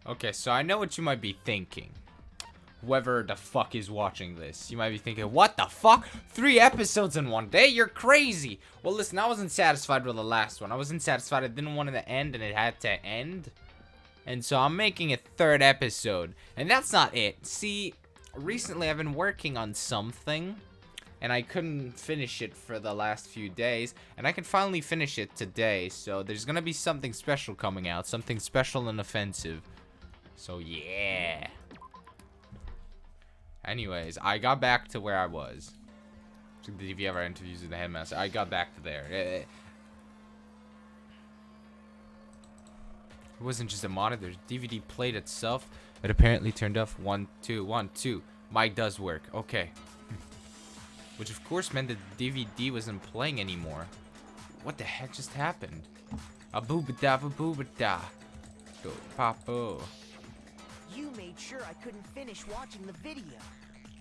Okay, so I know what you might be thinking. Whoever the fuck is watching this, you might be thinking, what the fuck? 3 episodes in one day? You're crazy. Well, listen, I wasn't satisfied with the last one. I wasn't satisfied. I didn't want it to end, and it had to end. And so I'm making a 3rd episode. And that's not it. See, recently I've been working on something, and I couldn't finish it for the last few days. And I can finally finish it today. So there's going to be something special coming out. Something special and offensive. So yeah. Anyways, I got back to where I was. The DVR interviews with the headmaster. I got back to there. It wasn't just a monitor. DVD played itself. It apparently turned off. 1, 2, 1, 2. Mic does work. Okay. Which of course meant that the DVD wasn't playing anymore. What the heck just happened? A booba-da, booba-da. Go, papo. You made sure I couldn't finish watching the video.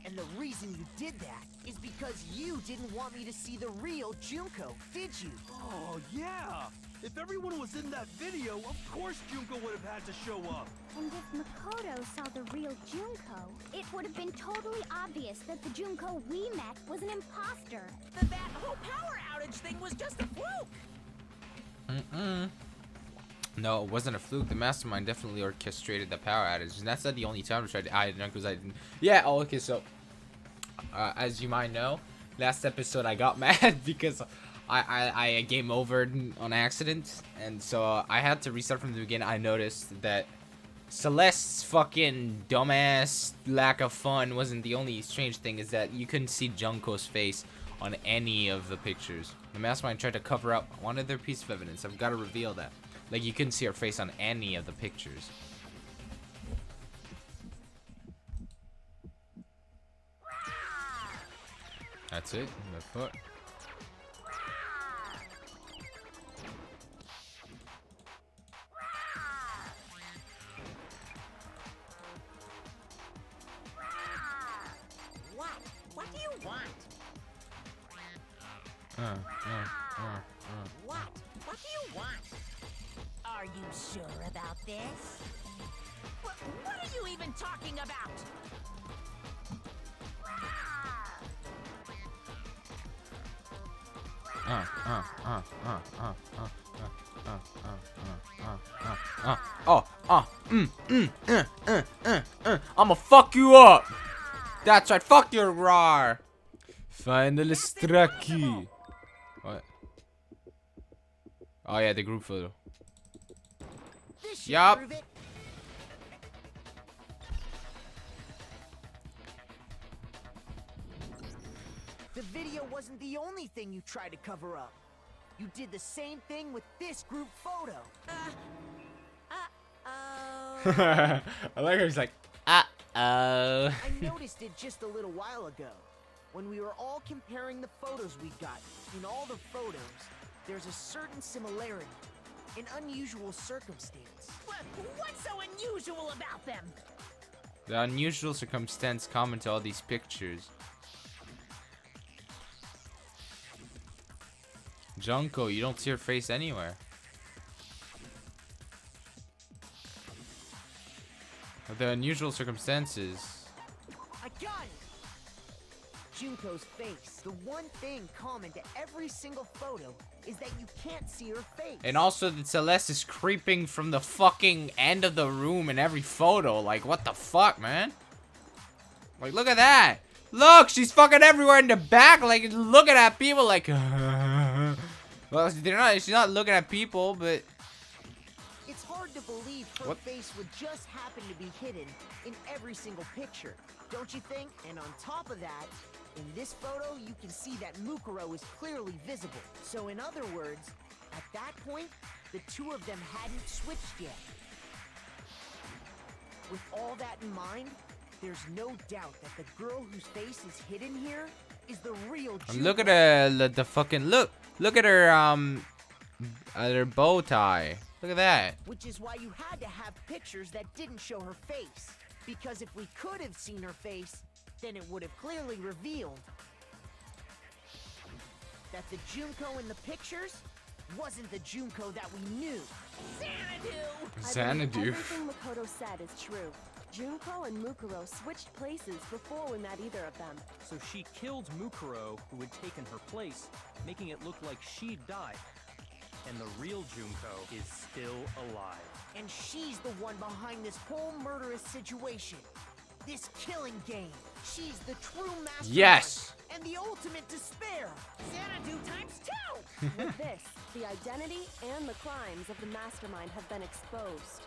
And the reason you did that is because you didn't want me to see the real Junko, did you? Oh, yeah! If everyone was in that video, of course Junko would have had to show up. And if Makoto saw the real Junko, it would have been totally obvious that the Junko we met was an imposter. That whole power outage thing was just a fluke. No, it wasn't a fluke. The mastermind definitely orchestrated the power outage. And that's not the only time I tried to hide it because I didn't. Yeah, oh, okay, so as you might know, last episode I got mad because I game over on accident. And so I had to restart from the beginning. I noticed that Celeste's fucking dumbass lack of fun wasn't the only strange thing, is that you couldn't see Junko's face on any of the pictures. The mastermind tried to cover up one other piece of evidence. I've got to reveal that. Like, you couldn't see her face on any of the pictures. That's it. The foot. What do you want? What do you want? Are you sure about this? What are you even talking about? I'ma fuck you up. That's right, fuck your roar. Final Straki. What? Oh yeah, the group photo. Yup. The video wasn't the only thing you tried to cover up. You did the same thing with this group photo. I like how he's like, I noticed it just a little while ago. When we were all comparing the photos we got, in all the photos, there's a certain similarity, an unusual circumstance. What's so unusual about them? The unusual circumstance common to all these pictures. Junko, you don't see her face anywhere. The unusual circumstances. I got it! Junko's face. The one thing common to every single photo is that you can't see her face. And also that Celeste is creeping from the fucking end of the room in every photo. Like, what the fuck, man? Like, look at that. Look, she's fucking everywhere in the back, like, looking at people like, well, she's not looking at people, but It's hard to believe her face would just happen to be hidden in every single picture, don't you think? And on top of that, in this photo, you can see that Mukuro is clearly visible. So in other words, at that point, the two of them hadn't switched yet. With all that in mind, there's no doubt that the girl whose face is hidden here is the real Junko. look at the fucking look at her bow tie. Look at that. Which is why you had to have pictures that didn't show her face. Because if we could have seen her face, then it would have clearly revealed that the Junko in the pictures wasn't the Junko that we knew. Xanadu. Xanadu. Everything Makoto Mukuro said is true. Junko and Mukuro switched places before we met either of them. So she killed Mukuro, who had taken her place, making it look like she'd died. And the real Junko is still alive. And she's the one behind this whole murderous situation. This killing game. She's the true mastermind. Yes. And the ultimate despair. Xanadu times 2! With this, the identity and the crimes of the mastermind have been exposed.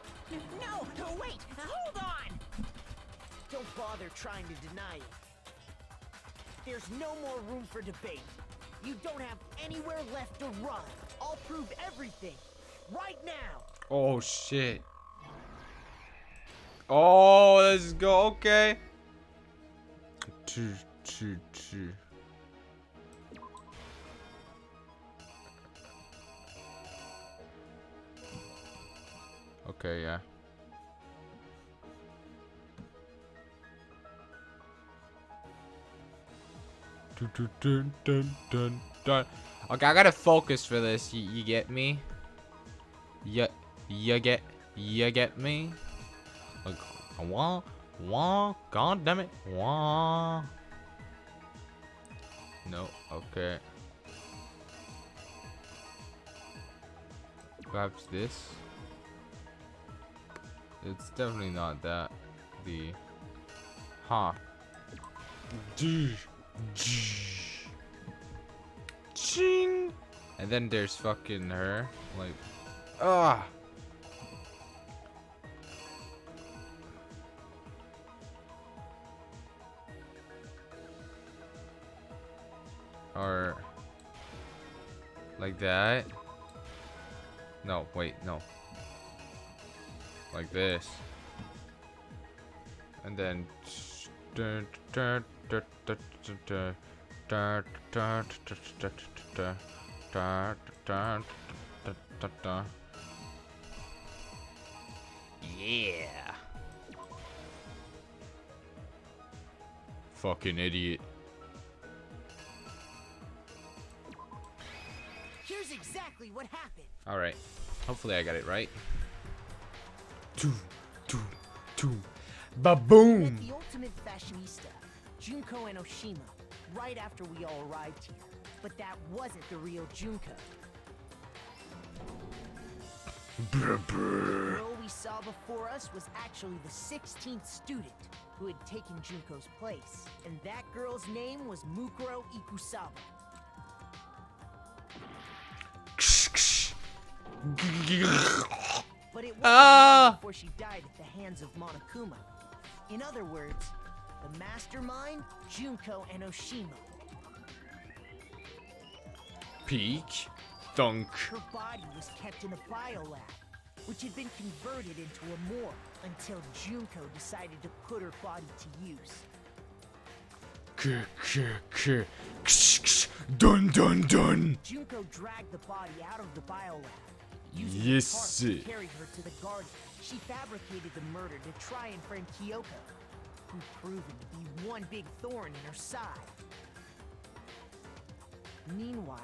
No, wait, hold on! Don't bother trying to deny it. There's no more room for debate. You don't have anywhere left to run. I'll prove everything. Right now. Oh shit. Oh, let's go. Okay. Okay, yeah. Dun, dun, dun, dun. Okay, I gotta focus for this. You get me? You get me? Like, wah, god damn it, wah. No, okay. Perhaps this. It's definitely not that. The, huh? Ching. And then there's fucking her, like, ah. Or like that. No, wait, no. Like this. And then yeah. Fucking idiot. Here's exactly what happened. All right. Hopefully I got it right. Met Ba-boom. the ultimate fashionista, Junko and Oshima, right after we all arrived here. But that wasn't the real Junko. The girl we saw before us was actually the 16th student who had taken Junko's place. And that girl's name was Mukuro Ikusaba. But it wasn't long before she died at the hands of Monokuma. In other words, the mastermind, Junko and Oshima. Peek. Thunk. Her body was kept in a biolab, which had been converted into a morgue until Junko decided to put her body to use. Dun dun dun. Junko dragged the body out of the biolab. Using Yes, the cart sir. that carried her to the garden, she fabricated the murder to try and frame Kyoko, who proven to be one big thorn in her side. Meanwhile,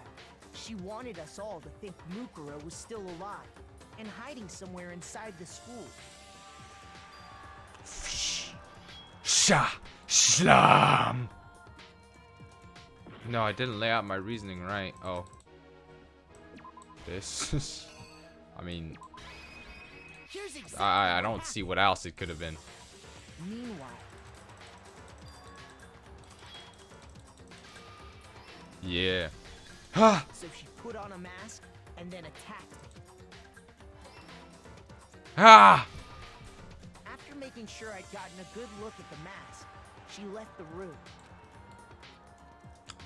she wanted us all to think Mukuro was still alive and hiding somewhere inside the school. Shlam. No, I didn't lay out my reasoning right. Oh. This is... I mean... Here's exactly I what don't happened. see what else it could have been. Meanwhile, Yeah. Ha! so she put on a mask and then attacked me. Ha! After making sure I'd gotten a good look at the mask, she left the room.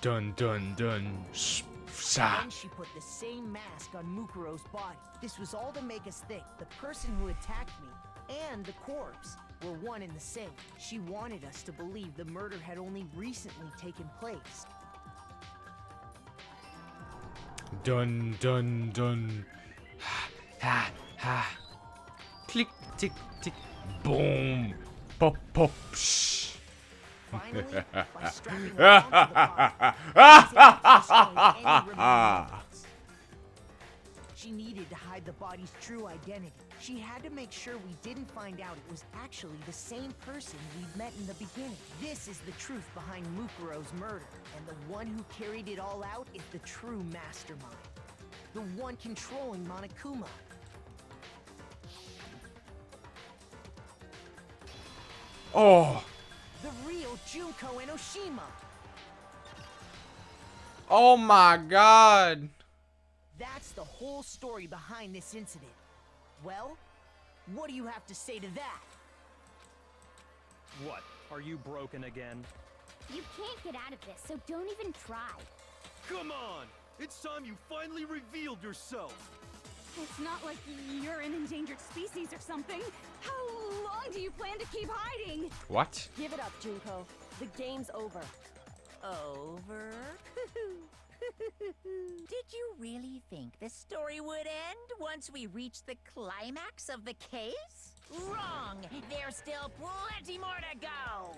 Dun dun dun. Sa. Then she put the same mask on Mukuro's body. This was all to make us think the person who attacked me and the corpse were one and the same. She wanted us to believe the murder had only recently taken place. Dun dun dun. Ha ha ha. Click tick tick. Boom. Pop pop. Shh. Finally, by strapping her onto the body, I was able to destroy any remaining evidence. She needed to hide the body's true identity. She had to make sure we didn't find out it was actually the same person we'd met in the beginning. This is the truth behind Mukuro's murder, and the one who carried it all out is the true mastermind. The one controlling Monokuma. Oh. The real Junko Enoshima. Oh my god. That's the whole story behind this incident. Well, what do you have to say to that? What? Are you broken again? You can't get out of this, so don't even try. Come on! It's time you finally revealed yourself! It's not like you're an endangered species or something. How long do you plan to keep hiding? What? Give it up, Junko. The game's over. Over? Did you really think the story would end once we reached the climax of the case? Wrong! There's still plenty more to go!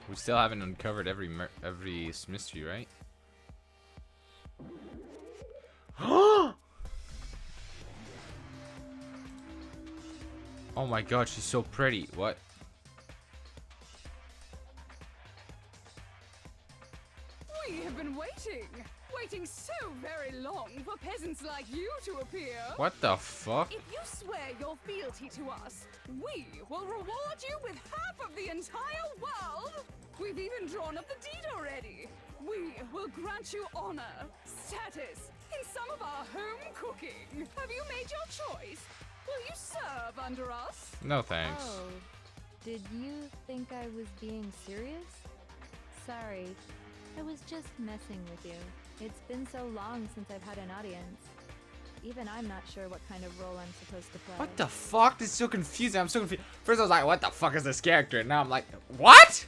We still haven't uncovered every mystery, right? Oh my god, she's so pretty. What? We have been waiting so very long for peasants like you to appear. What the fuck? If you swear your fealty to us, we will reward you with half of the entire world. We've even drawn up the deed already. We will grant you honor, status, in some of our home cooking. Have you made your choice? Will you serve under us? No thanks. Oh, did you think I was being serious? Sorry, I was just messing with you. It's been so long since I've had an audience. Even I'm not sure what kind of role I'm supposed to play. What the fuck? This is so confusing. I'm so confused. First I was like, what the fuck is this character? And now I'm like, what?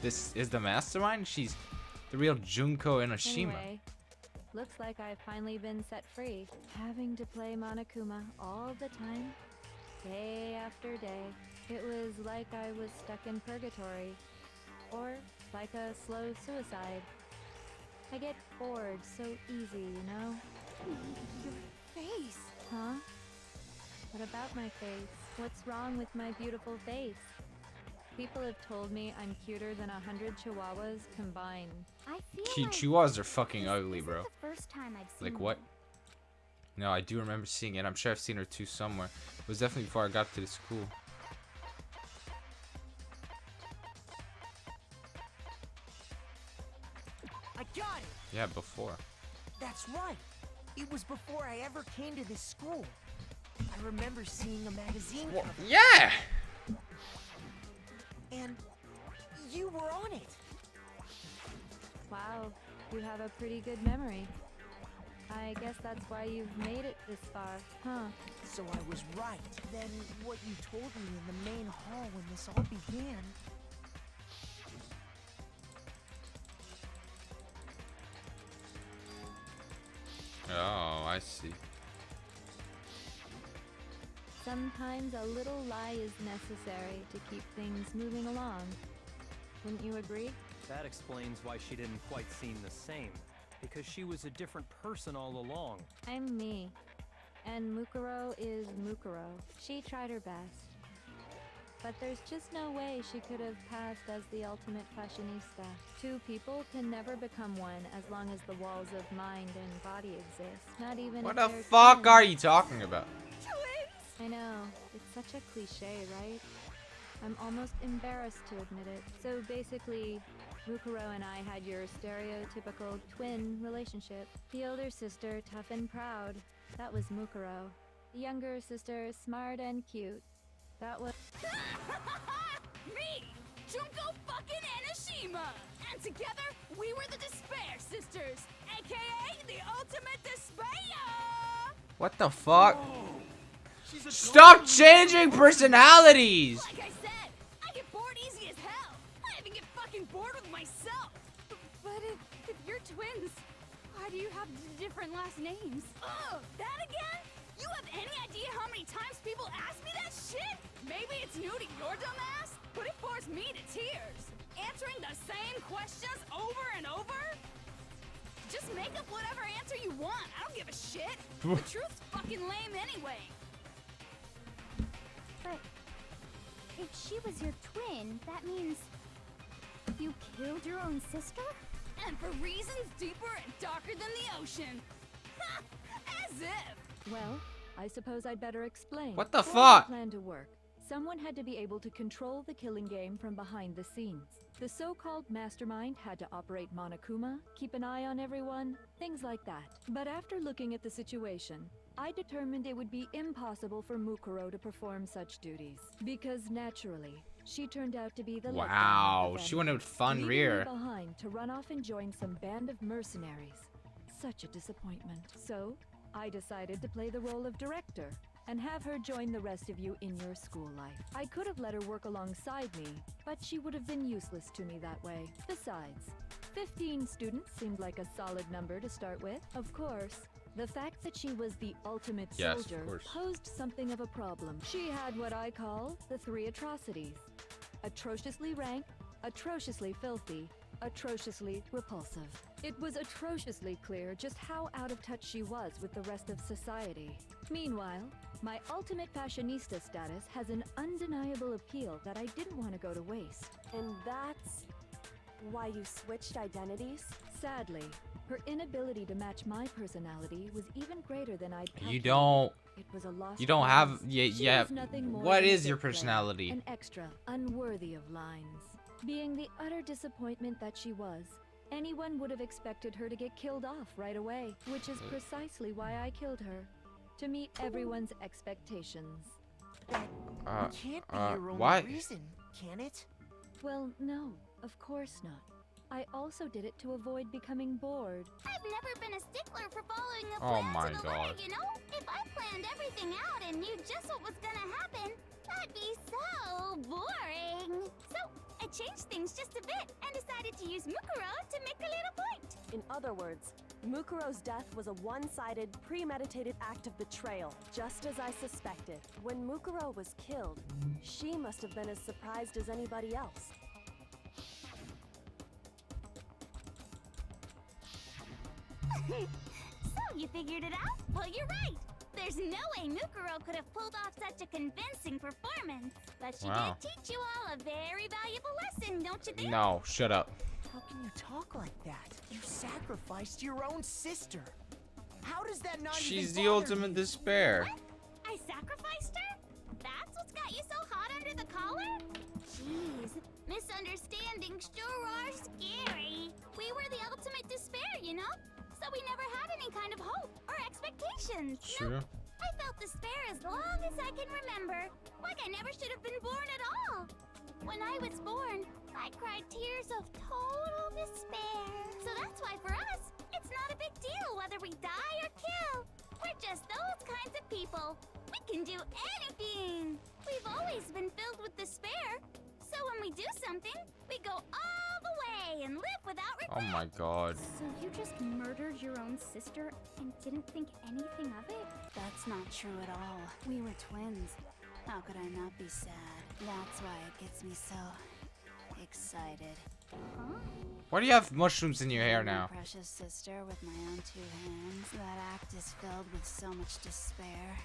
This is the mastermind? She's the real Junko Enoshima. Anyway, looks like I've finally been set free. Having to play Monokuma all the time, day after day. It was like I was stuck in purgatory. Or like a slow suicide. I get bored so easy, you know? Your face. Huh? What about my face? What's wrong with my beautiful face? People have told me I'm cuter than 100 chihuahuas combined. I feel like Chihuahuas are fucking this ugly, isn't bro. the first time I've seen Like what? you. No, I do remember seeing it. I'm sure I've seen her too somewhere. It was definitely before I got to the school. I got it! Yeah, before. That's right. It was before I ever came to this school. I remember seeing a magazine cover, Yeah! and you were on it. Wow, you have a pretty good memory. I guess that's why you've made it this far, huh? So I was right. Then what you told me in the main hall when this all began... Oh, I see. Sometimes a little lie is necessary to keep things moving along. Wouldn't you agree? That explains why she didn't quite seem the same. Because she was a different person all along. I'm me. And Mukuro is Mukuro. She tried her best. But there's just no way she could have passed as the ultimate fashionista. Two people can never become one as long as the walls of mind and body exist. Not even What if the they're fuck twins. are you talking about? I know. It's such a cliche, right? I'm almost embarrassed to admit it. So basically, Mukuro and I had your stereotypical twin relationship. The older sister, tough and proud. That was Mukuro. The younger sister, smart and cute. That was... Me, Junko fucking Enoshima! And together, we were the Despair Sisters, aka the ultimate despair! What the fuck? She's a Stop changing personalities! Like I said, I get bored easy as hell. I even get fucking bored with myself. But if you're twins, why do you have different last names? Ugh, that again? You have any idea how many times people ask me that shit? Maybe it's new to your dumb ass, but it bores me to tears. Answering the same questions over and over? Just make up whatever answer you want. I don't give a shit. The truth's fucking lame anyway. But if she was your twin, that means you killed your own sister? And for reasons deeper and darker than the ocean. Ha! As if. Well, I suppose I'd better explain. What the For fuck? the plan to work, someone had to be able to control the killing game from behind the scenes. The so-called mastermind had to operate Monokuma, keep an eye on everyone, things like that. But after looking at the situation, I determined it would be impossible for Mukuro to perform such duties. Because naturally, she turned out to be the letdown Wow, of the she went with fun leaving rear. me behind to run off and join some band of mercenaries. Such a disappointment. So, I decided to play the role of director and have her join the rest of you in your school life. I could have let her work alongside me, but she would have been useless to me that way. Besides, 15 students seemed like a solid number to start with. Of course, the fact that she was the ultimate Yes, of soldier course. posed something of a problem. She had what I call the 3 atrocities. Atrociously rank, atrociously filthy, atrociously repulsive. It was atrociously clear just how out of touch she was with the rest of society. Meanwhile, my ultimate fashionista status has an undeniable appeal that I didn't want to go to waste. And that's why you switched identities? Sadly, her inability to match my personality was even greater than I'd calculated. You don't. It was a lost You don't have. cause. Yeah, She yeah. was nothing more What than a is your bit player, personality? An extra, unworthy of lines. Being the utter disappointment that she was, anyone would have expected her to get killed off right away, which is precisely why I killed her. To meet everyone's expectations. That can't be your only what? reason, can it? Well, no, of course not. I also did it to avoid becoming bored. I've never been a stickler for following a Oh plan my to the God. letter, you know? If I planned everything out and knew just what was gonna happen, that'd be so boring. So, I changed things just a bit and decided to use Mukuro to make a little point. In other words, Mukuro's death was a one-sided, premeditated act of betrayal, just as I suspected. When Mukuro was killed, she must have been as surprised as anybody else. So, you figured it out? Well, you're right. There's no way Mukuro could have pulled off such a convincing performance. But she Wow. did teach you all a very valuable lesson, don't you think? No, shut up. How can you talk like that? You sacrificed your own sister. How does that not She's even the bother ultimate you? despair. What? I sacrificed her? That's what's got you so hot under the collar? Jeez, misunderstandings sure are scary. We were the ultimate despair, you know? So we never had any kind of hope or expectations. True. No, I felt despair as long as I can remember. Like I never should have been born at all. When I was born, I cried tears of total despair. So that's why for us, it's not a big deal whether we die or kill. We're just those kinds of people. We can do anything. We've always been filled with despair. So when we do something, we go all the way and live without regret. Oh my God. So you just murdered your own sister and didn't think anything of it? That's not true at all. We were twins. How could I not be sad? That's why it gets me so excited. Huh? Why do you have mushrooms in your hair My now? precious sister with my own 2 hands. That act is filled with so much despair.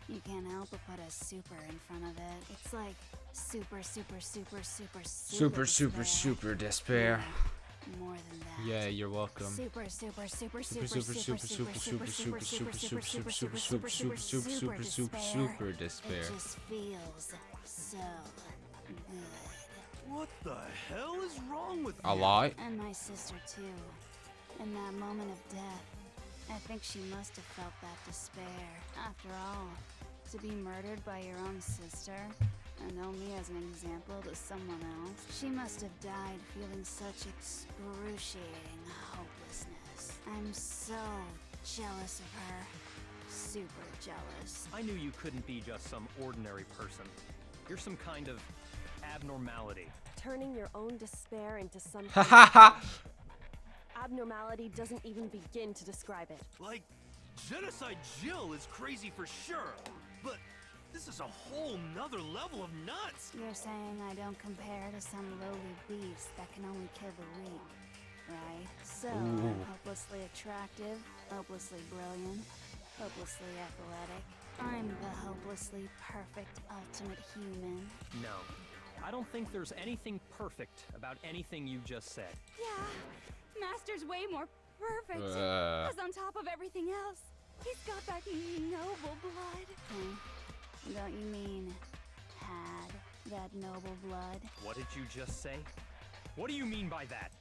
You can't help but put a super in front of it. It's like super, super, super, super, Super, super, super despair. Yeah, more than that. Yeah, you're welcome. Super, super, super, Super, super, super, super, super, super, super, super, super, super, super, super, super, super, super, super, super, super despair. It just feels so good. What the hell is wrong with A you? lot. And my sister too. In that moment of death, I think she must have felt that despair. After all, to be murdered by your own sister, and only as an example to someone else, she must have died feeling such excruciating hopelessness. I'm so jealous of her. Super jealous. I knew you couldn't be just some ordinary person. You're some kind of abnormality. Turning your own despair into something Hahaha. abnormality doesn't even begin to describe it. Like, Genocide Jill is crazy for sure, but this is a whole nother level of nuts. You're saying I don't compare to some lowly beast that can only kill the weak. right? So, Ooh. hopelessly attractive, hopelessly brilliant, hopelessly athletic. I'm the hopelessly perfect ultimate human. No. I don't think there's anything perfect about anything you just said. Yeah, Master's way more perfect. Uh. Because on top of everything else, he's got that noble blood. Huh? Don't you mean had that noble blood? What did you just say? What do you mean by that?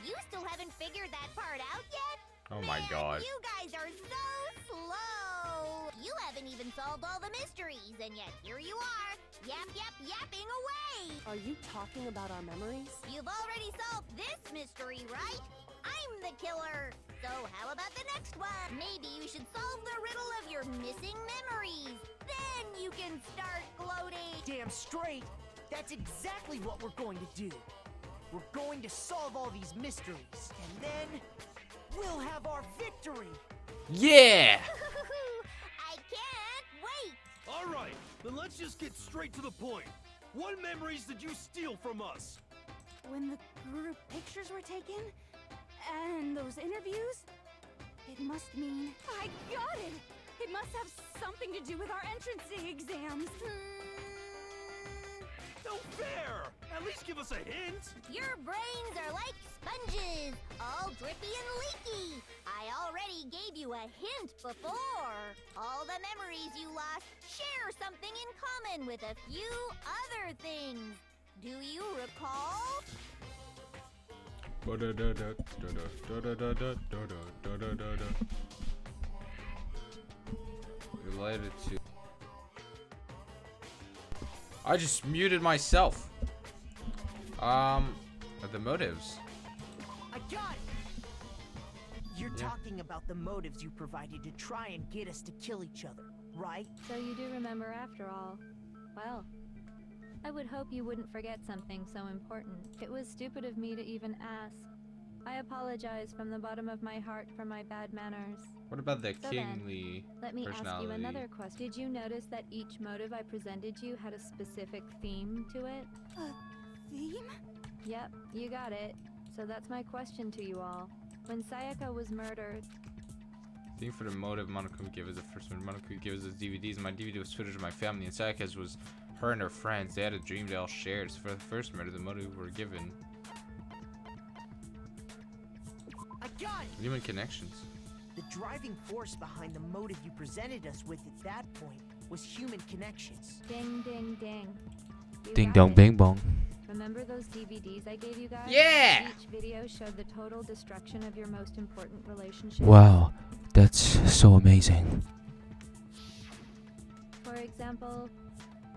You still haven't figured that part out yet? Oh my Man, god. You guys are so slow. You haven't even solved all the mysteries, and yet here you are, yapping away. Are you talking about our memories? You've already solved this mystery, right? I'm the killer. So how about the next one? Maybe you should solve the riddle of your missing memories. Then you can start gloating. Damn straight. That's exactly what we're going to do. We're going to solve all these mysteries, and then we'll have our victory. Yeah! I can't wait. All right, then let's just get straight to the point. What memories did you steal from us? When the group pictures were taken, and those interviews, it must mean... I got it! It must have something to do with our entrance exams. No fair! At least give us a hint! Your brains are like sponges, all drippy and leaky. I already gave you a hint before. All the memories you lost share something in common with a few other things. Do you recall? Related to... I just muted myself. The motives. I got it! You're talking about the motives you provided to try and get us to kill each other, right? So you do remember after all. Well, I would hope you wouldn't forget something so important. It was stupid of me to even ask. I apologize from the bottom of my heart for my bad manners. What about the So kingly then, let me ask personality? you another question. Did you notice that each motive I presented you had a specific theme to it? Theme? Yep, you got it. So that's my question to you all. When Sayaka was murdered... Theme for the motive Monokuma gave us the first one. Monokuma gave us his DVDs. My DVD was footage of my family, and Sayaka's was her and her friends. They had a dream they all shared. So for the first murder, the motive were given I got it! human connections. The driving force behind the motive you presented us with at that point was human connections. Ding, ding, ding. You Ding got dong, it. bing bong. Remember those DVDs I gave you guys? Yeah! Each video showed the total destruction of your most important relationship. Wow, that's so amazing. For example,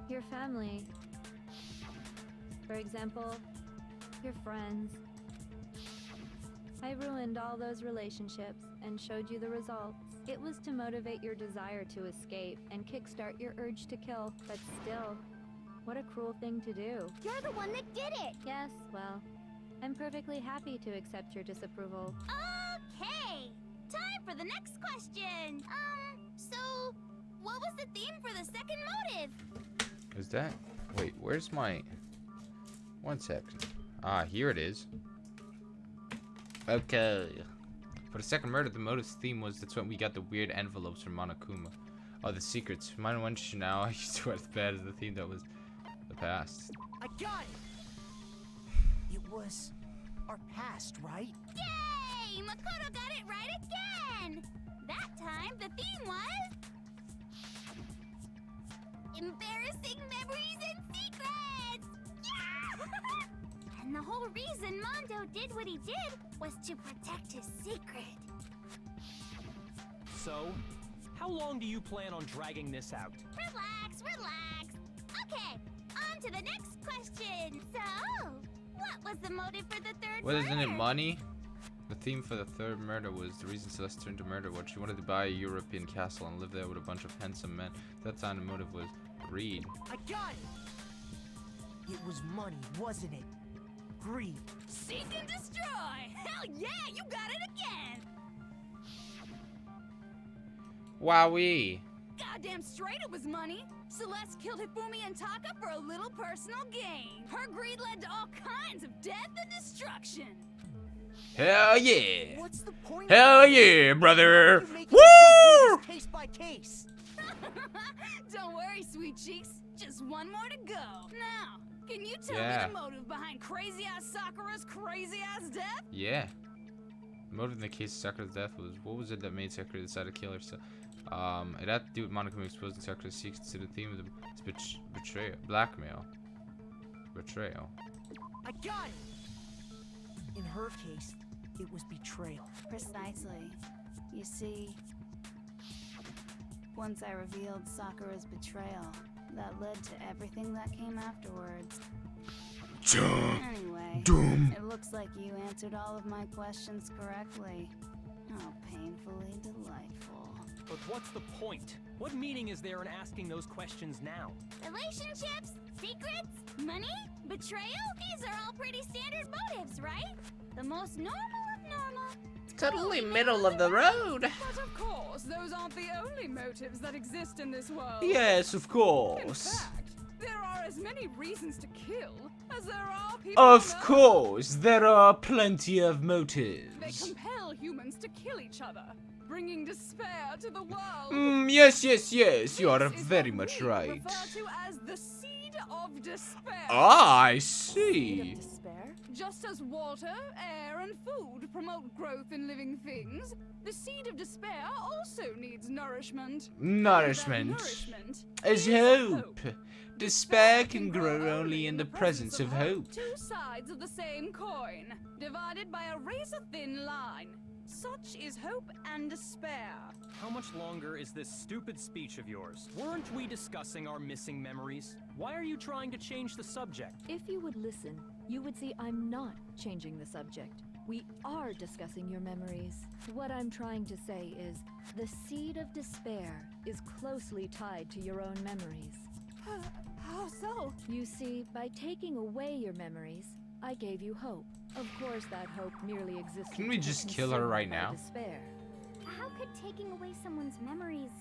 your family. For example, your friends. I ruined all those relationships and showed you the results. It was to motivate your desire to escape and kickstart your urge to kill, but still, what a cruel thing to do. You're the one that did it. Yes, well, I'm perfectly happy to accept your disapproval. Okay, time for the next question. So what was the theme for the second motive? Is that... Wait, where's my... 1 second. Ah, here it is. Okay. For the second murder, the motive's theme was that's when we got the weird envelopes from Monokuma. Oh, the secrets. Mine went now. I used to as bad as the theme that was the past. I got it! It was our past, right? Yay! Makoto got it right again! That time, the theme was... embarrassing memories and secrets! Yeah! And the whole reason Mondo did what he did was to protect his secret. So, how long do you plan on dragging this out? Relax, relax. Okay, on to the next question. So, what was the motive for the third Well, isn't it murder? money? The theme for the third murder was the reason Celeste turned to murder. What she wanted to buy a European castle and live there with a bunch of handsome men. That time the motive was greed. I got it! It was money, wasn't it? Greed. Seek and destroy! Hell yeah, you got it again! Wowee! Goddamn straight it was money. Celeste killed Hifumi and Taka for a little personal gain. Her greed led to all kinds of death and destruction. Hell yeah! What's the point? Hell yeah, brother! You making us go Woo! through this case by case. Don't worry, sweet cheeks. Just one more to go. Now, can you tell Yeah. me the motive behind crazy-ass Sakura's crazy-ass death? Yeah. The motive in the case of Sakura's death was, what was it that made Sakura decide to kill herself? It had to do with Monokuma exposing Sakura's secrets to the theme of the betrayal. Blackmail. Betrayal. I got it. In her case, it was betrayal. Precisely. You see, once I revealed Sakura's betrayal, that led to everything that came afterwards. Anyway, it looks like you answered all of my questions correctly. How painfully delightful. But what's the point? What meaning is there in asking those questions now? Relationships? Secrets? Money? Betrayal? These are all pretty standard motives, right? The most normal of normal. Totally middle of the road. But of course, those aren't the only motives that exist in this world. Yes, of In course. fact, there are as many reasons to kill as there are people Of on Earth. course, there are plenty of They motives. compel humans to kill each other, bringing despair to the world. Yes, you are This is very what much we right. refer to as the seed of despair. Ah, I Seed see. of despair? Just as water, air, and food promote growth in living things, the seed of despair also needs nourishment. Nourishment And that nourishment is hope. Despair can grow only in the presence of hope. Two sides of the same coin, divided by a razor-thin line. Such is hope and despair. How much longer is this stupid speech of yours? Weren't we discussing our missing memories? Why are you trying to change the subject? If you would listen, you would see I'm not changing the subject. We are discussing your memories. What I'm trying to say is, the seed of despair is closely tied to your own memories. How so? You see, by taking away your memories, I gave you hope. Of course, that hope merely exists. Can we just kill her right now? Despair. How could taking away someone's memories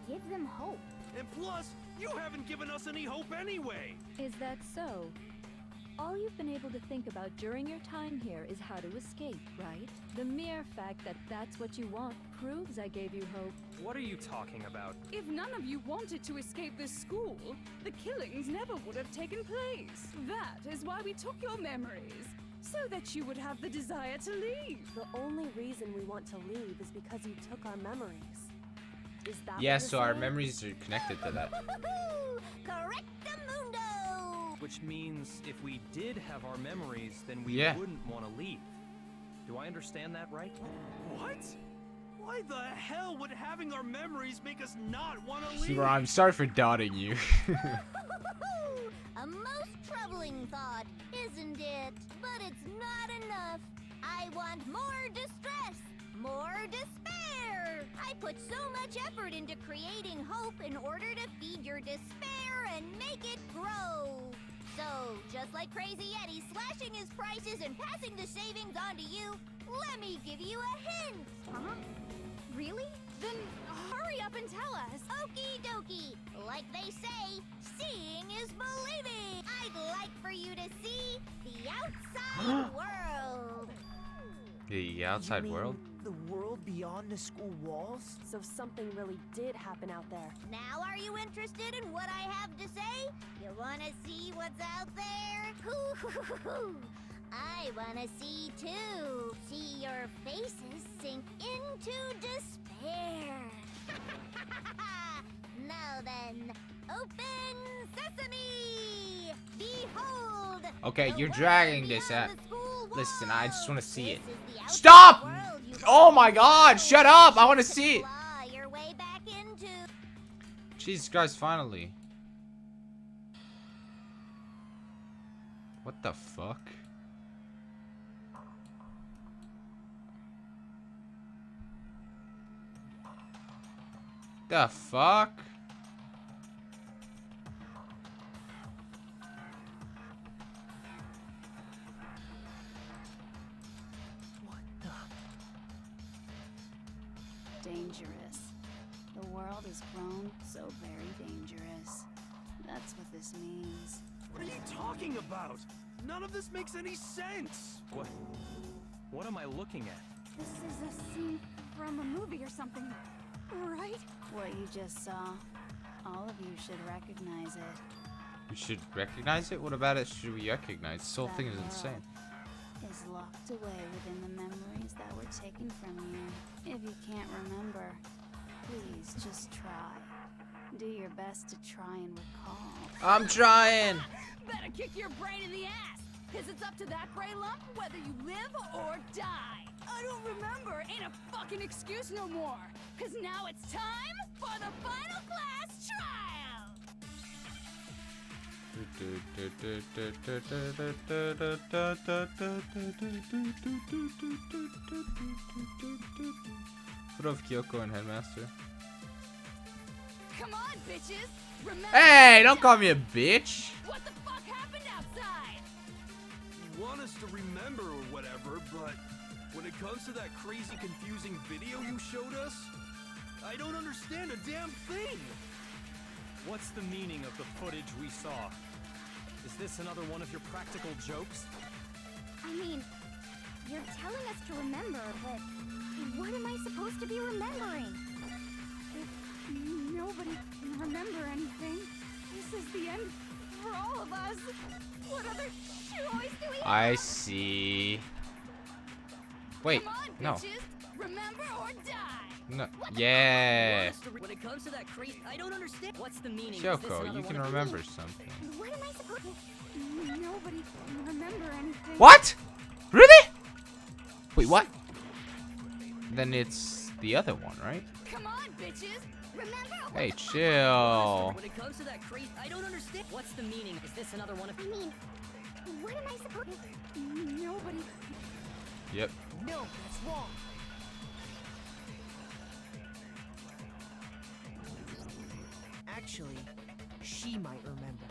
give them hope? And plus, you haven't given us any hope anyway. Is that so? All you've been able to think about during your time here is how to escape, right? The mere fact that that's what you want proves I gave you hope. What are you talking about? If none of you wanted to escape this school, the killings never would have taken place. That is why we took your memories, so that you would have the desire to leave. The only reason we want to leave is because you took our memories. Is that Yeah, what so you're our saying? memories are connected to that. Correctamundo! Which means if we did have our memories, then we Yeah. wouldn't want to leave. Do I understand that right? What? Why the hell would having our memories make us not want to leave? I'm sorry for doubting you. A most troubling thought, isn't it? But it's not enough. I want more distress, more despair. I put so much effort into creating hope in order to feed your despair and make it grow. So, just like Crazy Eddie slashing his prices and passing the savings on to you, let me give you a hint. Huh? Really? Then hurry up and tell us. Okie dokie. Like they say, seeing is believing. I'd like for you to see the outside world. The outside You mean world? The world beyond the school walls? So something really did happen out there. Now are you interested in what I have to say? You wanna see what's out there? Hoo-hoo-hoo-hoo. I wanna see too. See your faces sink into despair. Now then, open sesame! Behold! Okay, the you're world dragging this beyond out. the school Listen, I just wanna walls. see it. This is the outside Stop! world you Oh my must god, know. shut up! I wanna see it! Claw your way back into. Jesus Christ, finally. What the fuck? The fuck? What the? Dangerous. The world world has grown so very dangerous. That's what this means. What are you talking about? None of this makes any sense. What am I looking at? This is a scene from a movie or something, right? What you just saw, all of you should recognize it. We should recognize it? What about it should we recognize? This whole That thing is world insane. is locked away within the memories that were taken from you. If you can't remember, please just try. Do your best to try and recall. I'm trying! Better kick your brain in the ass, cause it's up to that gray lump whether you live or die. I don't remember ain't a fucking excuse no more, cause now it's time for the final class trial. What of Kyoko and Headmaster? Come on, bitches. Remember Hey, don't call me a bitch! what the fuck happened outside. You want us to remember or whatever, but when it comes to that crazy, confusing video you showed us, I don't understand a damn thing. What's the meaning of the footage we saw? Is this another one of your practical jokes? I mean, you're telling us to remember, but what am I supposed to be remembering? If nobody can remember anything, this is the end for all of us. What other choice do we have? I see. Wait, Come on, no. bitches. Remember or die. No. Yeah. When it comes to that crazy, I don't understand. What's the meaning? Is this Kyoko, another you one can of remember something. What am I supposed to... Nobody can remember anything. What? Really? Wait, what? Then it's the other one, right? Come on, bitches. Remember? Hey, chill. When it comes to that crazy, I don't understand. What's the meaning? Is this another one of? I mean, what am I supposed to... Nobody. Yep. No, that's wrong. Actually, she might remember.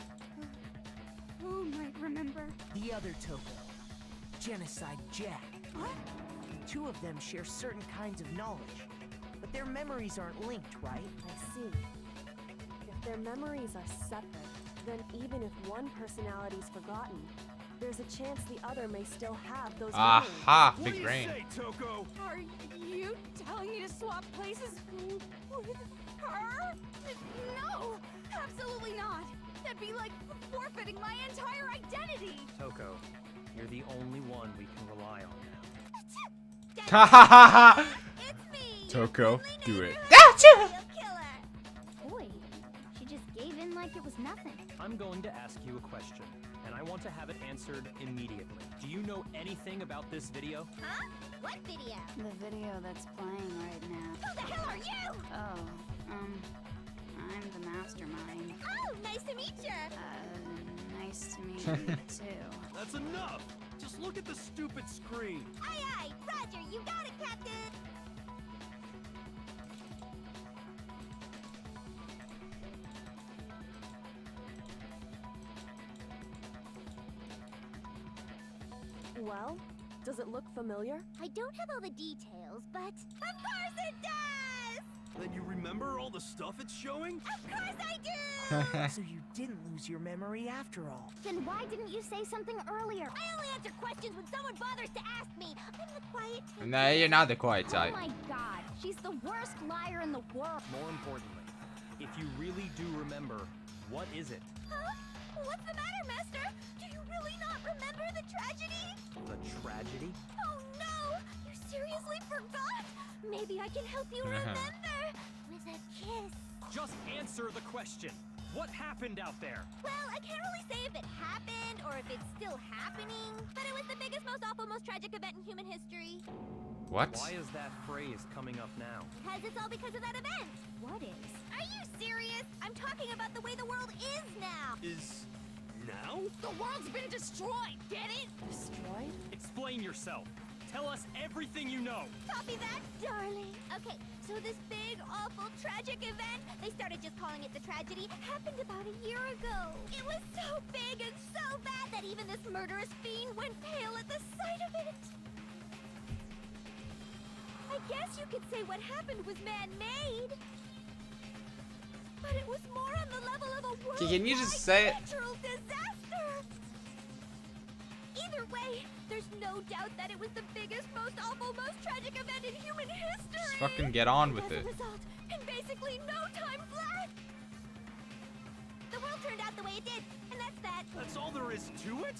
Who might remember? The other Toko. Genocide Jack. What? The two of them share certain kinds of knowledge, but their memories aren't linked, right? I see. If their memories are separate, then even if one personality's forgotten, there's a chance the other may still have those memories. Aha, What do big you brain. say, Toko? Are you telling me to swap places with her? No, absolutely not. That'd be like forfeiting my entire identity. Toko, you're the only one we can rely on now. Ha ha ha ha! It's me! Toko, do it. Serial killer! Boy, she just gave in like it was nothing. I'm going to ask you a question, and I want to have it answered immediately. Do you know anything about this video? Huh? What video? The video that's playing right now. Who the hell are you? Oh, I'm the mastermind. Oh, nice to meet you. Nice to meet you too. That's enough. Just look at the stupid screen. Aye, aye. Roger, you got it, Captain. Well, does it look familiar? I don't have all the details, but... Of course it does! Then you remember all the stuff it's showing? Of course I do! So you didn't lose your memory after all. Then why didn't you say something earlier? I only answer questions when someone bothers to ask me. I'm the quiet type. No, you're not the quiet type. Oh my god, she's the worst liar in the world. More importantly, if you really do remember, what is it? Huh? What's the matter, Master? Do you really not remember the tragedy? The tragedy? Oh no! You seriously forgot? Maybe I can help you remember with a kiss. Just answer the question. What happened out there? Well, I can't really say if it happened or if it's still happening, but it was the biggest, most awful, most tragic event in human history. What? Why is that phrase coming up now? Because it's all because of that event. What is? Are you serious? I'm talking about the way the world is now. Is now? The world's been destroyed. Get it? Destroyed? Explain yourself. Tell us everything you know. Copy that, darling. Okay, so this big, awful, tragic event, they started just calling it the tragedy, happened about a year ago. It was so big and so bad that even this murderous fiend went pale at the sight of it. I guess you could say what happened was man-made. But it was more on the level of a worldwide Okay, can you just say it? natural disaster. Either way, there's no doubt that it was the biggest, most awful, most tragic event in human history. Just fucking get on with As it. a result, in basically no time flat, the world turned out the way it did, and that's that. That's all there is to it?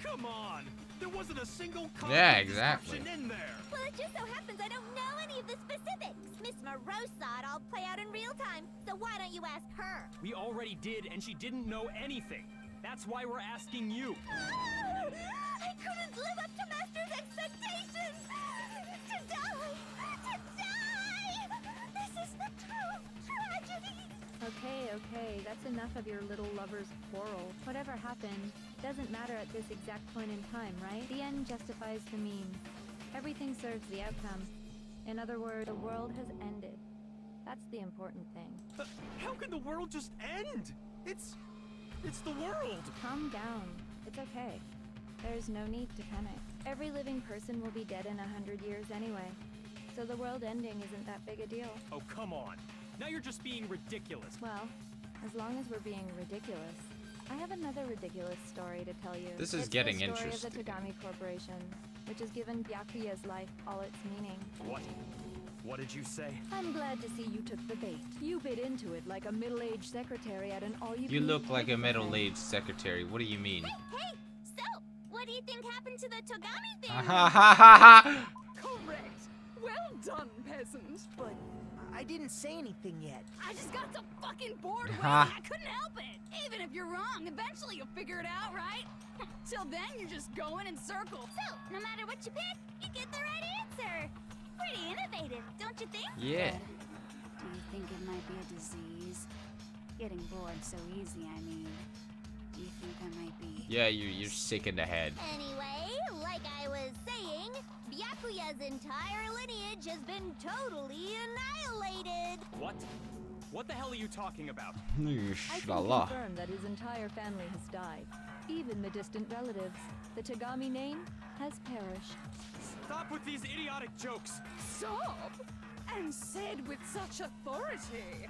Come on! There wasn't a single Yeah, concrete exactly. description in there! Well, it just so happens I don't know any of the specifics. Miss Moreau saw it all play out in real time, so why don't you ask her? We already did, and she didn't know anything. That's why we're asking you. I couldn't live up to Master's expectations! To die! To die! This is the true tragedy! Okay, that's enough of your little lover's quarrel. Whatever happened doesn't matter at this exact point in time, right? The end justifies the means. Everything serves the outcome. In other words, the world has ended. That's the important thing. How can the world just end? It's the world! Calm down. It's okay. There's no need to panic. Every living person will be dead in 100 years anyway. So the world ending isn't that big a deal. Oh, come on. Now you're just being ridiculous. Well, as long as we're being ridiculous. I have another ridiculous story to tell you. This is It's getting the story interesting. of the Tagami Corporation, which has given Byakuya's life all its meaning. What? What did you say? I'm glad to see you took the bait. You bit into it like a middle-aged secretary at an all-you-can-eat You look like a buffet. middle-aged secretary. What do you mean? Hey! So, what do you think happened to the Togami thing? Ha ha ha ha! Correct. Well done, peasant. But I didn't say anything yet. I just got so fucking bored waiting, Ha. I couldn't help it. Even if you're wrong, eventually you'll figure it out, right? Till then, you're just going in circles. So, no matter what you pick, you get the right answer. Pretty innovative, don't you think? Yeah. Do you think it might be a disease? Getting bored so easy, I mean. Do you think I might be... Yeah, you're sick in the head. Anyway, like I was saying, Byakuya's entire lineage has been totally annihilated. What? What the hell are you talking about? I can confirm that his entire family has died. Even the distant relatives. The Tagami name has perished. Stop with these idiotic jokes. Stop! And said with such authority.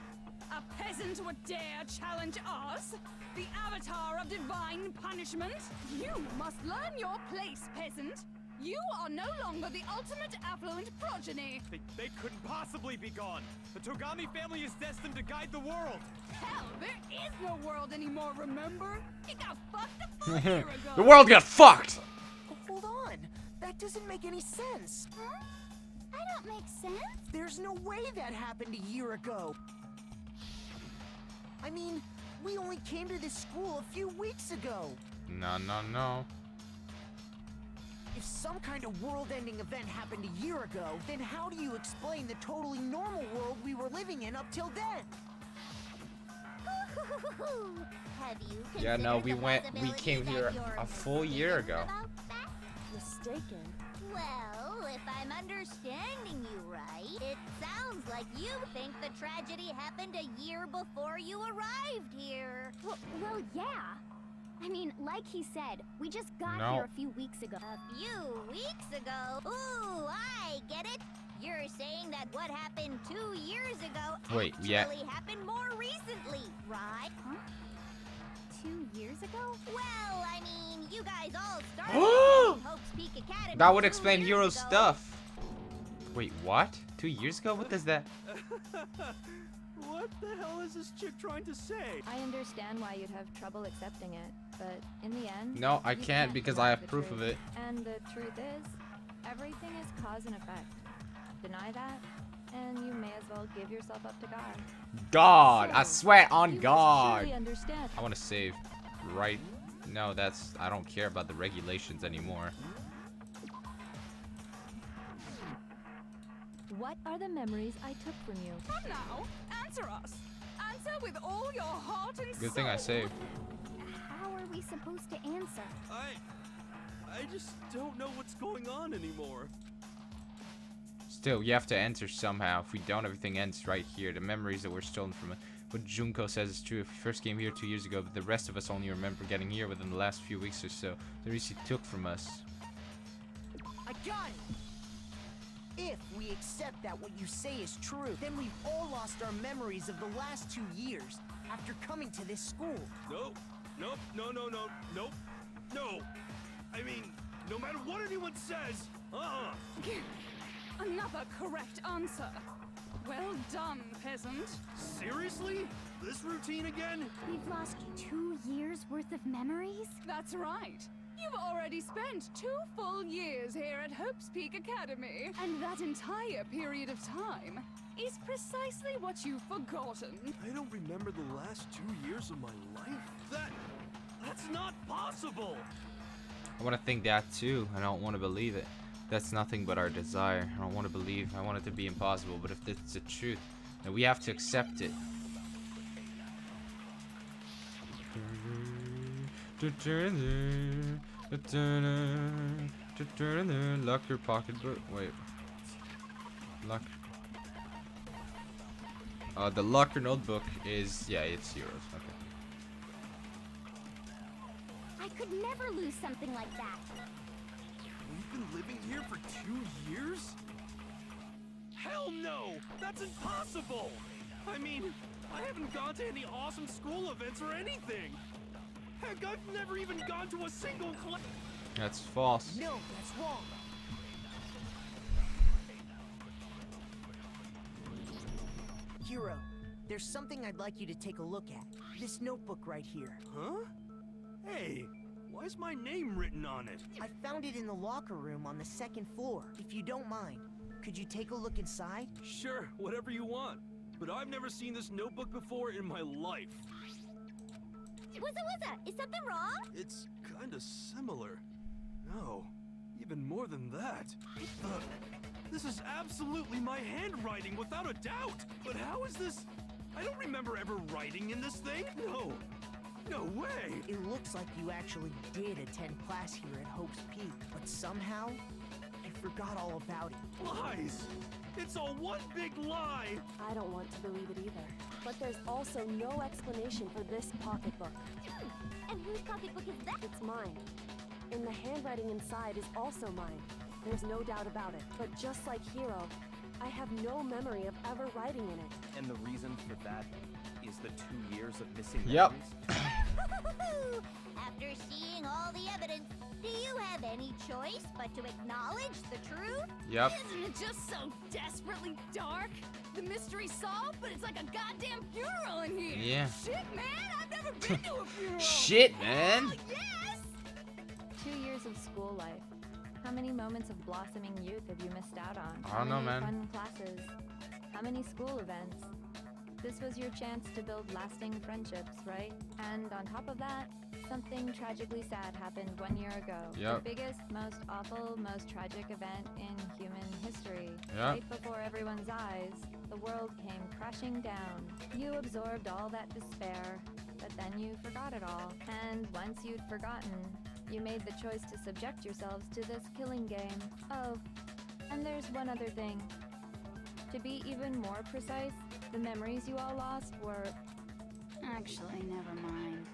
A peasant would dare challenge us? The avatar of divine punishment? You must learn your place, peasant. You are no longer the ultimate affluent progeny. They couldn't possibly be gone. The Togami family is destined to guide the world. Hell, there is no world anymore, remember? It got fucked a full year ago. The world got fucked! Hold on. That doesn't make any sense. Huh? I don't make sense. There's no way that happened a year ago. I mean, we only came to this school a few weeks ago. No. If some kind of world-ending event happened a year ago, then how do you explain the totally normal world we were living in up till then? Have you Yeah, no, considered the we possibility came that here you're a full year mistaken ago. about that? Mistaken. Well, if I'm understanding you right, it sounds like you think the tragedy happened a year before you arrived here. Well, yeah. I mean, like he said, we just got No. here a few weeks ago. A few weeks ago? Ooh, I get it. You're saying that what happened 2 years ago Wait, actually yeah. happened more recently, right? Huh? 2 years ago? Well, I mean, you guys all started attending Hope's Peak Academy. That would 2 explain years Hero's ago. stuff. Wait, what? 2 years ago? What does that? What the hell is this chick trying to say? I understand why you'd have trouble accepting it, but in the end... No, I you can't because deny I have the proof truth. of it. And the truth is, everything is cause and effect. Deny that, and you may as well give yourself up to God. God! I So, swear on you must God! surely understand. I want to save. Right? No, that's... I don't care about the regulations anymore. What are the memories I took from you? Come now, answer us. Answer with all your heart and soul. Good thing I saved. How are we supposed to answer? I just don't know what's going on anymore. Still, you have to answer somehow. If we don't, everything ends right here. The memories that were stolen from it. What Junko says is true. If we first came here 2 years ago, but the rest of us only remember getting here within the last few weeks or so. The risk he took from us. I got it! If we accept that what you say is true, then we've all lost our memories of the last 2 years after coming to this school. Nope. Nope. No. No. I mean, no matter what anyone says, Another correct answer. Well done, peasant. Seriously? This routine again? We've lost 2 years worth of memories? That's right. You've already spent 2 full years here at Hope's Peak Academy, and that entire period of time is precisely what you've forgotten. I don't remember the last 2 years of my life. That's not possible. I want to think that too. I don't want to believe it. That's nothing but our desire. I don't want to believe. I want it to be impossible. But if it's the truth, then we have to accept it. Locker pocketbook. Wait. Locker. The locker notebook is it's heroes. Okay. I could never lose something like that. We've been living here for 2 years? Hell no! That's impossible! I mean, I haven't gone to any awesome school events or anything. Heck, I've never even gone to a single class. That's false. No, that's wrong. Hero, there's something I'd like you to take a look at. This notebook right here. Huh? Hey, why is my name written on it? I found it in the locker room on the 2nd floor. If you don't mind, could you take a look inside? Sure, whatever you want. But I've never seen this notebook before in my life. Wuzza, is something wrong? It's kinda similar. No, even more than that. This is absolutely my handwriting, without a doubt! But how is this? I don't remember ever writing in this thing! No way! It looks like you actually did attend class here at Hope's Peak, but somehow, you forgot all about it. Lies! It's all one big lie! I don't want to believe it either. But there's also no explanation for this pocketbook. And whose pocketbook is that? It's mine. And the handwriting inside is also mine. There's no doubt about it. But just like Hero, I have no memory of ever writing in it. And the reason for that is the 2 years of missing Yep. memories? After seeing all the evidence, do you have any choice but to acknowledge the truth? Yep. Isn't it just so desperately dark? The mystery's solved, but it's like a goddamn funeral in here. Yeah. Shit, man, I've never been to a funeral. Shit, man. Oh, yes. 2 years of school life. How many moments of blossoming youth have you missed out on? I don't know, How many man. fun classes? How many school events? This was your chance to build lasting friendships, right? And on top of that, something tragically sad happened 1 year ago. Yep. The biggest, most awful, most tragic event in human history. Yep. Right before everyone's eyes, the world came crashing down. You absorbed all that despair, but then you forgot it all. And once you'd forgotten, you made the choice to subject yourselves to this killing game. Oh, and there's one other thing. To be even more precise, the memories you all lost were... Actually, never mind.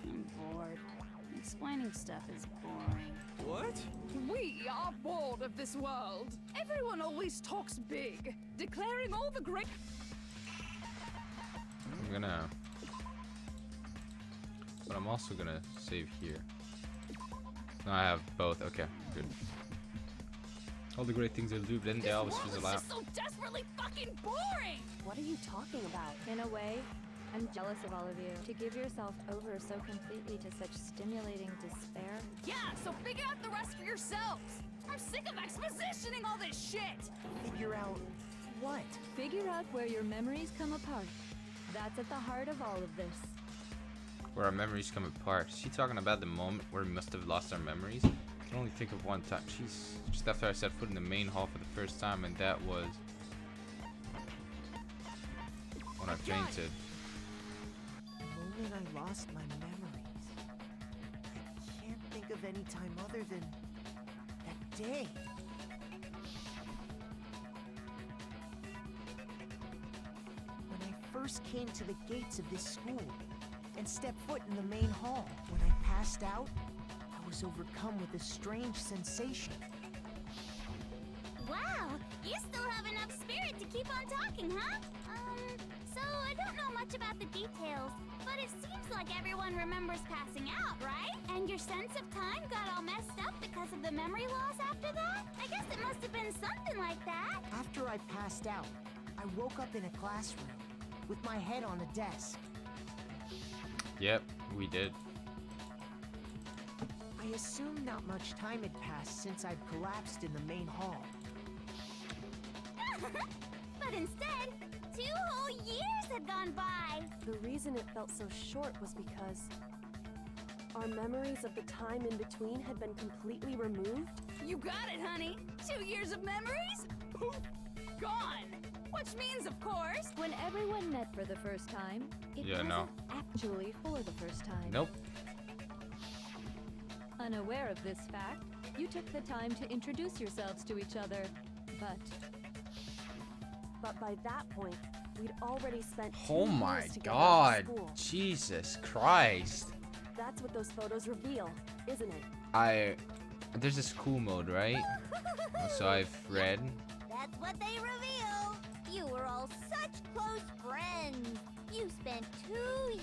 I'm bored. Explaining stuff is boring. What? We are bored of this world. Everyone always talks big, declaring all the great... I'm gonna... But I'm also gonna save here. No, I have both. Okay, good. All the great things they'll do, but then they always fizzle out. This world is just so desperately fucking boring! What are you talking about? In a way, I'm jealous of all of you. To give yourself over so completely to such stimulating despair. Yeah, so figure out the rest for yourselves! I'm sick of expositioning all this shit! Figure out what? Figure out where your memories come apart. That's at the heart of all of this. Where our memories come apart. Is she talking about the moment where we must have lost our memories? I can only think of one time. Jeez. Just after I set foot in the main hall for the first time, and that was when I fainted. The moment I lost my memories. I can't think of any time other than that day. When I first came to the gates of this school and stepped foot in the main hall, when I passed out, I was overcome with a strange sensation. Wow, You still have enough spirit to keep on talking, huh? So I don't know much about the details, but it seems like everyone remembers passing out, right? And your sense of time got all messed up because of the memory loss after that? I guess it must have been something like that. After I passed out, I woke up in a classroom with my head on a desk. Yep, we did. I assumed not much time had passed since I'd collapsed in the main hall. But instead, 2 whole years had gone by. The reason it felt so short was because our memories of the time in between had been completely removed. You got it, honey. 2 years of memories? Poof! Gone! Which means, of course, When everyone met for the first time, it Yeah, wasn't no. actually for the first time. Nope. Unaware of this fact, you took the time to introduce yourselves to each other. But by that point, we'd already spent 2 Oh my years together god. at school. Jesus Christ. That's what those photos reveal, isn't it? There's a school mode, right? So I've read. That's what they reveal. You were all such close friends. You spent 2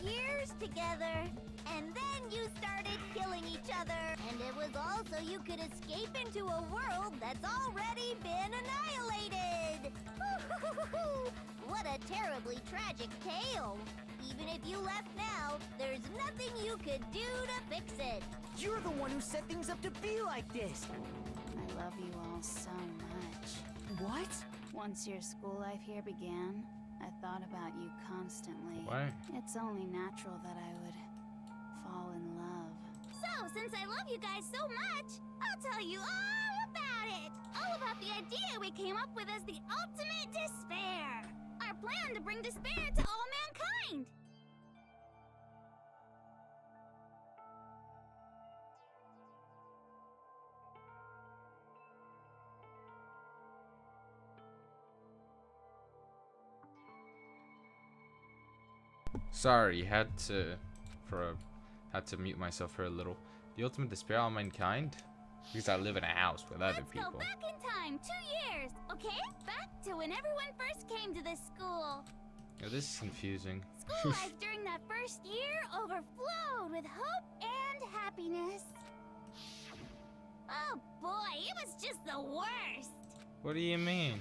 years together. And then you started killing each other. And it was all so you could escape into a world that's already been annihilated. What a terribly tragic tale. Even if you left now, there's nothing you could do to fix it. You're the one who set things up to be like this. I love you all so much. What? Once your school life here began, I thought about you constantly. Why? It's only natural that I would fall in love. So, since I love you guys so much, I'll tell you all about it. All about the idea we came up with as the ultimate despair. Our plan to bring despair to all mankind. Sorry, had to mute myself for a little. The ultimate despair on mankind? Because I live in a house with other Let's go people. back in time 2 years, okay? Back to when everyone first came to this school. Oh, this is confusing. School life during that first year overflowed with hope and happiness. Oh boy, it was just the worst. What do you mean?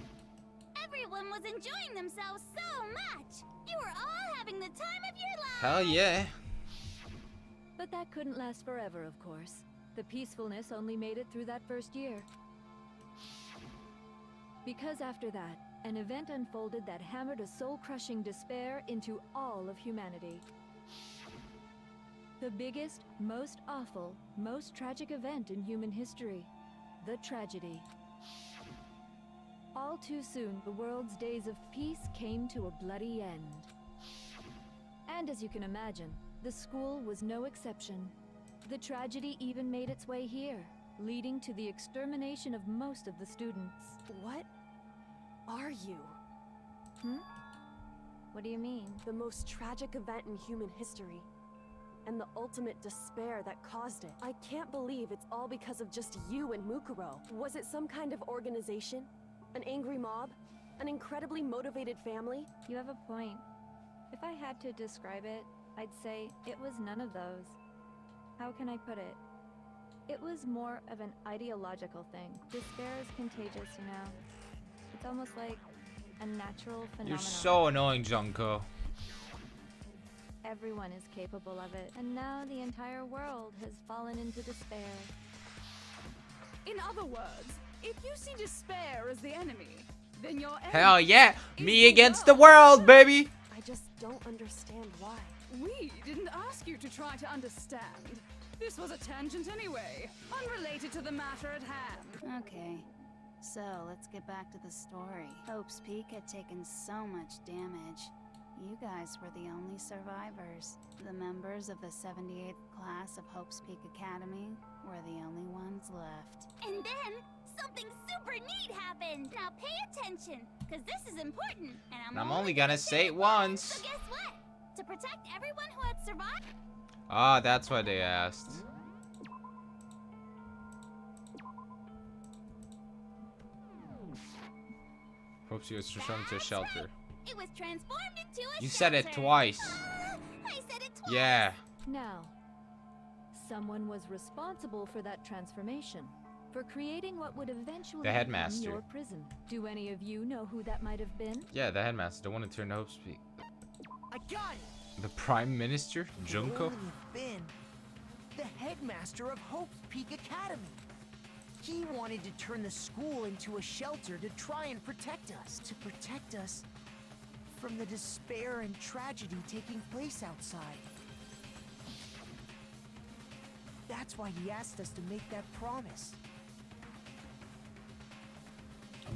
Everyone was enjoying themselves so much. You were all having the time of your life. Hell yeah. But that couldn't last forever, of course. The peacefulness only made it through that first year. Because after that, an event unfolded that hammered a soul-crushing despair into all of humanity. The biggest, most awful, most tragic event in human history. The tragedy. All too soon, the world's days of peace came to a bloody end. And as you can imagine, the school was no exception. The tragedy even made its way here, leading to the extermination of most of the students. What are you? What do you mean? The most tragic event in human history. And the ultimate despair that caused it. I can't believe it's all because of just you and Mukuro. Was it some kind of organization? An angry mob? An incredibly motivated family? You have a point. If I had to describe it, I'd say it was none of those. How can I put it? It was more of an ideological thing. Despair is contagious, you know. It's almost like a natural phenomenon. You're so annoying, Junko. Everyone is capable of it, and now the entire world has fallen into despair. in other words, if you see despair as the enemy, then your enemy Hell yeah. is Me the against the world, baby. I just don't understand why. We didn't ask you to try to understand. This was a tangent anyway, unrelated to the matter at hand. Okay, so let's get back to the story. Hope's Peak had taken so much damage. You guys were the only survivors. The members of the 78th class of Hope's Peak Academy were the only ones left. And then, something super neat happened! Now pay attention, because this is important, and I'm only gonna say it once. So guess what? To protect everyone who had survived... Ah, that's what they asked. Hope was shown into a shelter. Right. It was transformed into a You shelter. said it twice. I said it twice. Yeah. Now, someone was responsible for that transformation, for creating what would eventually The headmaster. become your prison. Do any of you know who that might have been? Yeah, the headmaster. The one who turned Hope's Peak. I got it. The Prime Minister? Junko? Only been the headmaster of Hope's Peak Academy. He wanted to turn the school into a shelter to try and protect us. To protect us from the despair and tragedy taking place outside. That's why he asked us to make that promise.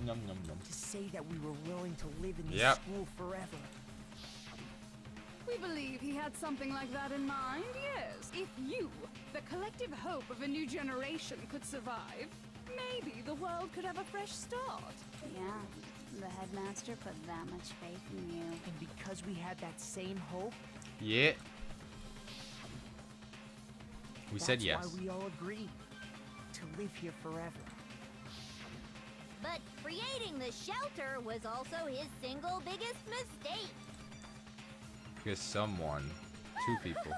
Nom, nom, nom. To say that we were willing to live in this Yep. school forever. We believe he had something like that in mind, yes. If you, the collective hope of a new generation, could survive, maybe the world could have a fresh start. Yeah, the headmaster put that much faith in you. And because we had that same hope, Yeah. We said yes. that's why we all agreed to live here forever. But creating the shelter was also his single biggest mistake. Because someone, 2 people.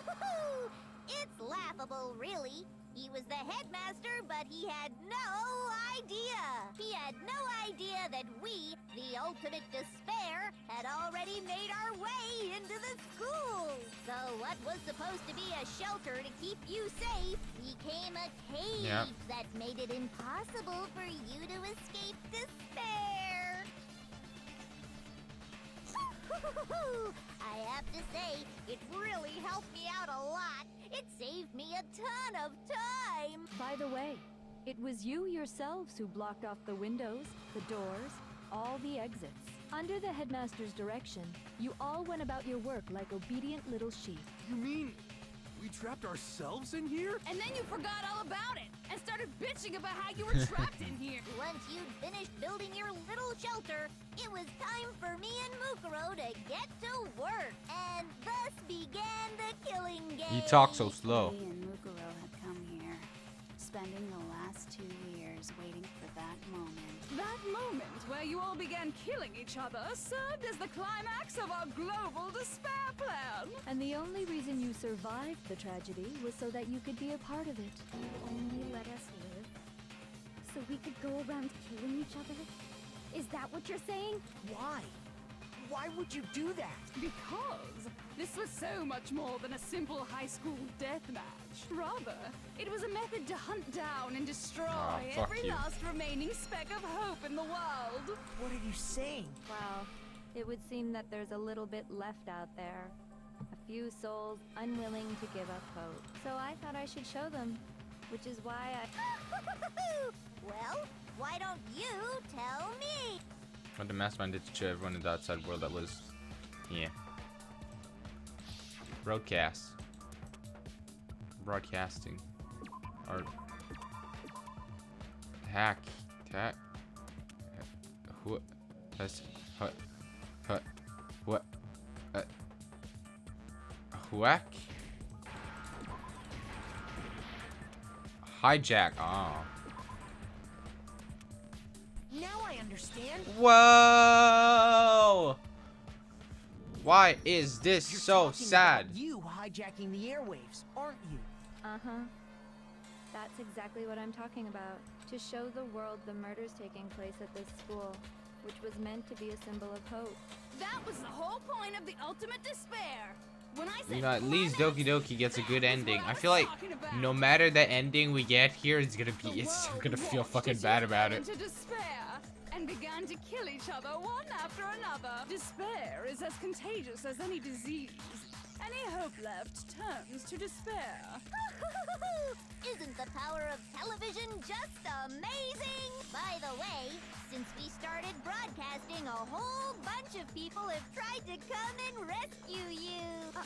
It's laughable, really. He was the headmaster, but he had no idea. He had no idea that we, the ultimate despair, had already made our way into the school. So what was supposed to be a shelter to keep you safe became a cage Yep. that made it impossible for you to escape despair. I have to say, it really helped me out a lot. It saved me a ton of time. By the way, it was you yourselves who blocked off the windows, the doors, all the exits. Under the headmaster's direction, you all went about your work like obedient little sheep. You mean we trapped ourselves in here? And then you forgot all about it and started bitching about how you were trapped in here. Once you'd finished building your little shelter, it was time for me and Mukuro to get to work. And thus began the killing game. He talks so slow. We and Mukuro had come here, spending the last 2 years waiting for that moment. That moment where you all began killing each other served as the climax of our global despair plan. And the only reason you survived the tragedy was so that you could be a part of it. You only let us live so we could go around killing each other? Is that what you're saying? Why? Why would you do that? Because this was so much more than a simple high school death match. Rather, it was a method to hunt down and destroy fuck every you. last remaining speck of hope in the world. What are you saying? Well, it would seem that there's a little bit left out there. A few souls unwilling to give up hope. So I thought I should show them, which is why I... Well, why don't you tell me? What the mastermind did to show everyone in the outside world that was... Yeah. Broadcasting. Or... Hack. What? That's... What? Whack? Hijack. Oh. Now I understand. Whoa! Why is this You're so talking sad? about you hijacking the airwaves, aren't you? Uh-huh. That's exactly what I'm talking about. To show the world the murders taking place at this school, which was meant to be a symbol of hope. That was the whole point of the ultimate despair. When I said You know, at least climax, Doki Doki gets a good that was ending. what I was feel like talking about. no matter the ending we get here, it's gonna The be, it's world gonna feel watched fucking as bad you about fell it. into despair and began to kill each other one after another. Despair is as contagious as any disease. Any hope left turns to despair. Isn't the power of television just amazing? By the way, since we started broadcasting, a whole bunch of people have tried to come and rescue you.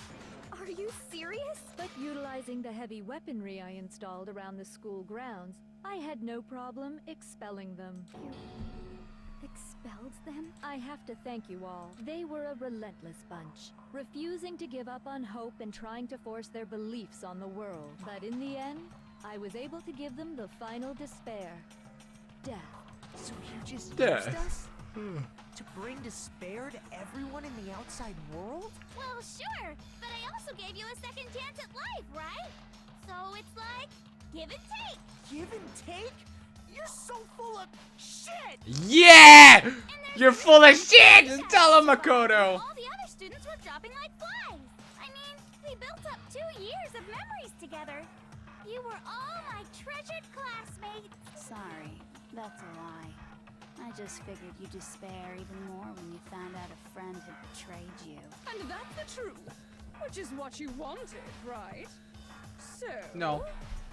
Are you serious? But utilizing the heavy weaponry I installed around the school grounds, I had no problem expelling them. Expelled them? I have to thank you all. They were a relentless bunch, refusing to give up on hope and trying to force their beliefs on the world. But in the end, I was able to give them the final despair. Death. So you just Death. used us? To bring despair to everyone in the outside world? Well, sure, but I also gave you a second chance at life, right? So it's like, give and take. Give and take? You're so full of shit! Yeah! You're full of shit! Tell him, Makoto! All the other students were dropping like flies. I mean, we built up 2 years of memories together. You were all my treasured classmates. Sorry, that's a lie. I just figured you'd despair even more when you found out a friend had betrayed you. And that's the truth, which is what you wanted, right? So, No.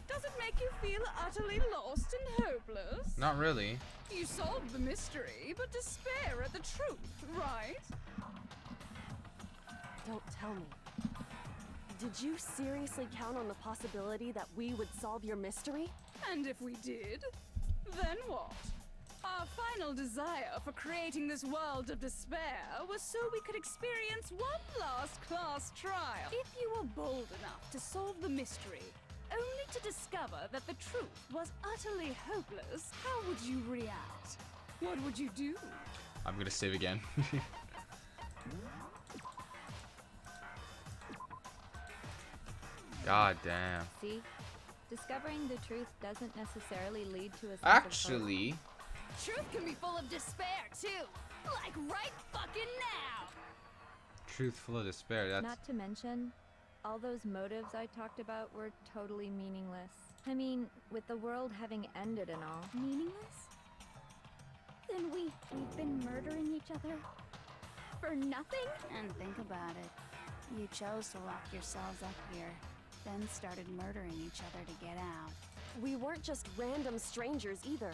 does it make you feel utterly lost and hopeless? Not really. You solved the mystery, but despair at the truth, right? Don't tell me. Did you seriously count on the possibility that we would solve your mystery? And if we did, then what? Our final desire for creating this world of despair was so we could experience one last class trial. If you were bold enough to solve the mystery, only to discover that the truth was utterly hopeless, how would you react? What would you do? I'm gonna save again. God damn. See? Discovering the truth doesn't necessarily lead to a sense of Actually, Truth can be full of despair, too. Like right fucking now. truthful of despair, hope. that's... Not to mention, all those motives I talked about were totally meaningless. I mean, with the world having ended and all. Meaningless? Then we've been murdering each other for nothing? And think about it. You chose to lock yourselves up here, then started murdering each other to get out. We weren't just random strangers either.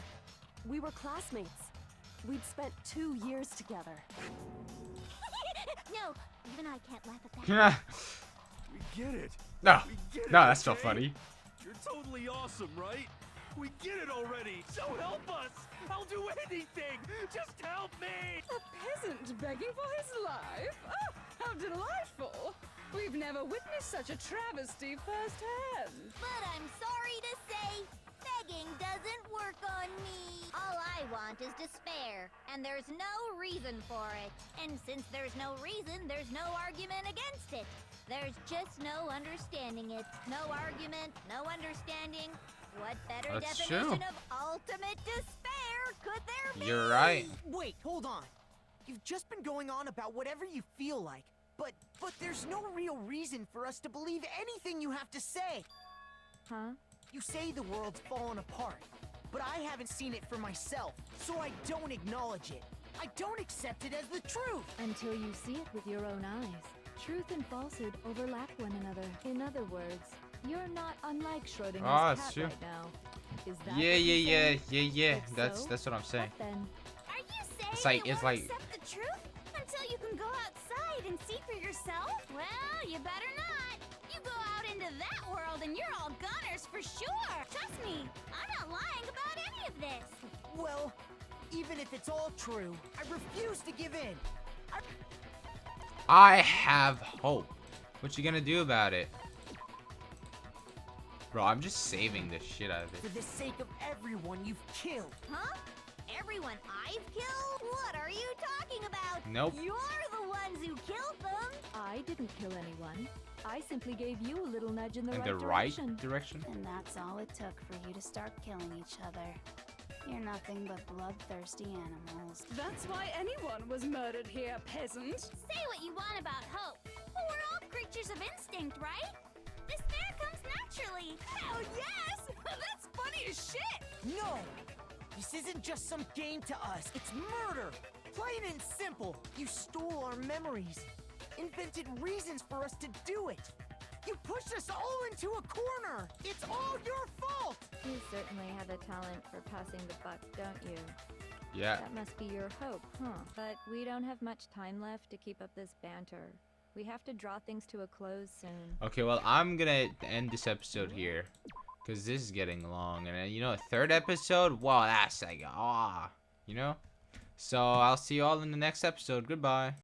We were classmates. We'd spent 2 years together. No, even I can't laugh at that. We get it. No, We get it, no, that's not okay? funny. You're totally awesome, right? We get it already. So help us. I'll do anything. Just help me. A peasant begging for his life? Oh, how delightful! We've never witnessed such a travesty firsthand. But I'm sorry to say, begging doesn't work on me. All I want is despair, and there's no reason for it. And since there's no reason, there's no argument against it. There's just no understanding it. No argument, no understanding. What better That's definition true. of ultimate despair could there be? You're right. Wait, hold on. You've just been going on about whatever you feel like, but there's no real reason for us to believe anything you have to say. Huh? You say the world's fallen apart, but I haven't seen it for myself, so I don't acknowledge it. I don't accept it as the truth. Until you see it with your own eyes. Truth and falsehood overlap one another. In other words, you're not unlike Schrodinger's Ah, cat it's true. right now. Is that Yeah, what you're saying? yeah. If That's so, what I'm saying. what then? Are you saying It's like- you it's won't like- accept the truth until you can go outside and see for yourself? Well, you better not. You go out into that world and you're all gunners for sure. Trust me, I'm not lying about any of this. Well, even if it's all true, I refuse to give in. I have hope. What you gonna do about it? Bro, I'm just saving the shit out of For it. the sake of everyone you've killed. Huh? Everyone I've killed? What are you talking about? Nope. You're the ones who killed them. I didn't kill anyone. I simply gave you a little nudge in the In right the direction. right direction? And that's all it took for you to start killing each other. You're nothing but bloodthirsty animals. That's why anyone was murdered here, peasant. Say what you want about hope, but we're all creatures of instinct, right? Despair comes naturally. Hell yes! That's funny as shit! No! This isn't just some game to us. It's murder! Plain and simple. You stole our memories. Invented reasons for us to do it. You pushed us all into a corner. It's all your fault! You certainly have a talent for passing the buck, don't you? Yeah. That must be your hope, huh? But we don't have much time left to keep up this banter. We have to draw things to a close soon. Okay, well, I'm gonna end this episode here. Because this is getting long. And, you know, a third episode? Wow, that's like, you know? So, I'll see you all in the next episode. Goodbye.